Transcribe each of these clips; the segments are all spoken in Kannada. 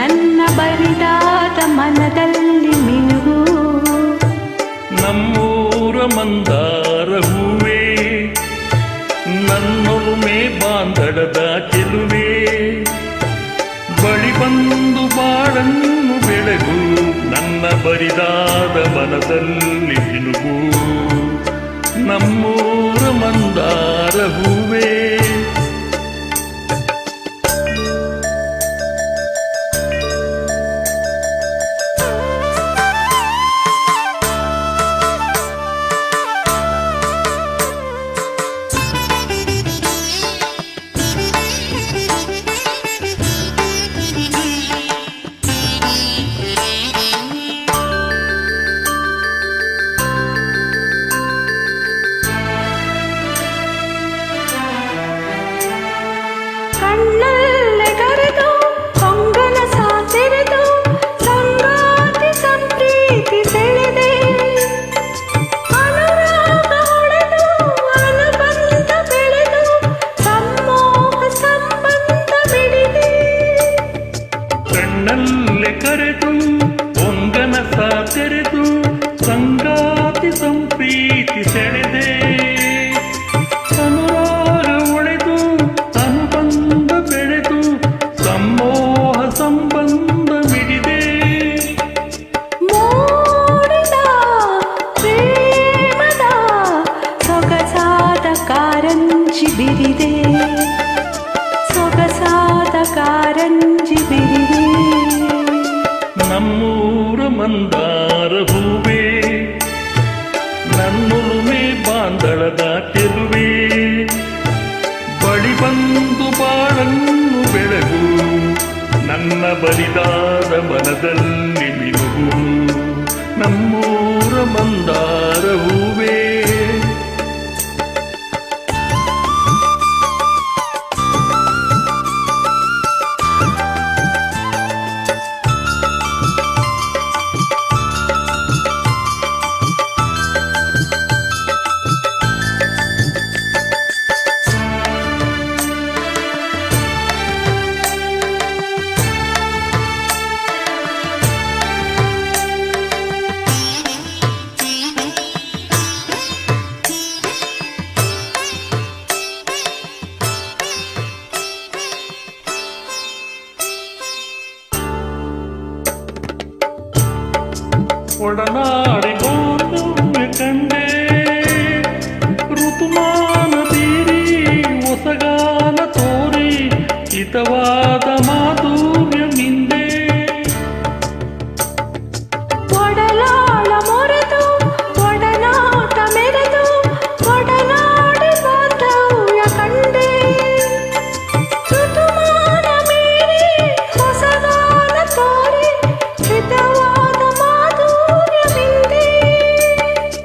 ನನ್ನ ಬರಿದಾದ ಮನದಲ್ಲಿ ಮಿನುಗು. ನಮ್ಮೂರ ಮಂದಾರ ಹೂವೇ, ನನ್ನೊಲುಮೆ ಬಾಂಧಡದ ಚೆಲುವೆ, ಬಳಿ ಬಂದು ಬಾಳನ್ನು ಬೆಳಗು, ನನ್ನ ಬರಿದಾದ ಮನದಲ್ಲಿ ಮಿನುಗು. ನಮ್ಮೂರ ಮಂದಾರ ಹೂವೇ. ಕಣ್ಣಲ್ಲೇ ಕರೆದು ಕೊಂಗನ ಸಾತೆರೆದು ಸಂಗಾತಿ ಸಂಪ್ರೀತಿ ಸೆಳೆದೆ, ಅನುರಾಗ ಹೊಡೆದು ಅನುಬಂಧ ಬೆಳೆದು ಸಮ್ಮೋಹ ಸಂಬಂಧ ಬಿಡಿದೆ. ಕಣ್ಣಲ್ಲೇ ಕರೆದು ಕೊಂಗನ ಸಾತೆರೆದು ಸಂಗಾತಿ ಸಂಪ್ರೀತಿ ಸೆಳೆದೆ, ಸಂಬಂಧ ಬಿಡಿದೆ. ಮೂಡಿದ ಪ್ರೇಮದ ಸೊಗಸಾದ ಕಾರಂಜಿ ಬಿರಿದೆ, ಸೊಗಸಾದ ಕಾರಂಜಿ ಬಿರಿದೆ. ನಮ್ಮೂರ ಮಂದಾರ ಹೂವೇ, ನನ್ನೊಲುಮೆ ಬಾಂಧಳದ ಚೆಲುವೆ, ಬಳಿ ಬಂದು ಬಾಳನ್ನು ಬೆಳಗು, ನನ್ನ ಬರಿದಾದ ಮನದಲ್ಲಿ ಮಿನುಗು. ನಮ್ಮೂರ ಮಂದಾರ ಹೂವೇ. ಒಡನಾಡಿ ಗೋಂದವ್ಯ ಕಂಡೆ, ಋತುಮಾನ ಬೀರಿ ಹೊಸಗಾಲ ತೋರಿ ಹಿತವಾದ ಮಾಧುರ್ಯ ಮಿಂದೆ. ಒಡಲಾಳ ಮೊರೆದು ಒಡನಾಟ ಮೆರೆದು ಒಡನಾಡಿ ಬಾಂಧವ್ಯ ಕಂಡೆ, ಋತುಮಾನ ಮೀರಿ ಹೊಸಗಾಲ ತೋರಿ ಹಿತವಾದ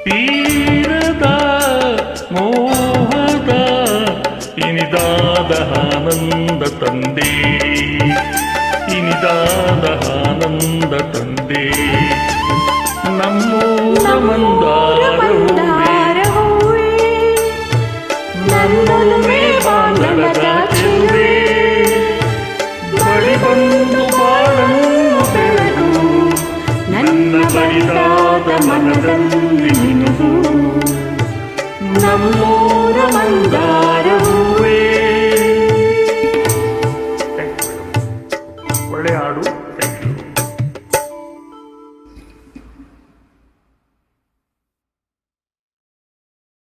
ತೀರದ ಮೋಹದ ಇನಿದಾದ ಆನಂದ ತಂದೆ, ಇನಿದಾದ ಆನಂದ ತಂದೆ. ನಮ್ಮೂರ ಮಂದಾರ ಹೂವೇ, ನನ್ನೊಲುಮೆ ಬಾಂಧಳದ ಚೆಲುವೆ, ಬಳಿ ಬಂದು ಬಾಳನ್ನು ಬೆಳಗು, ನನ್ನ ಬರಿದಾದ ಮನದಲ್ಲಿ ಮಿನುಗು. ನಮ್ಮೂರ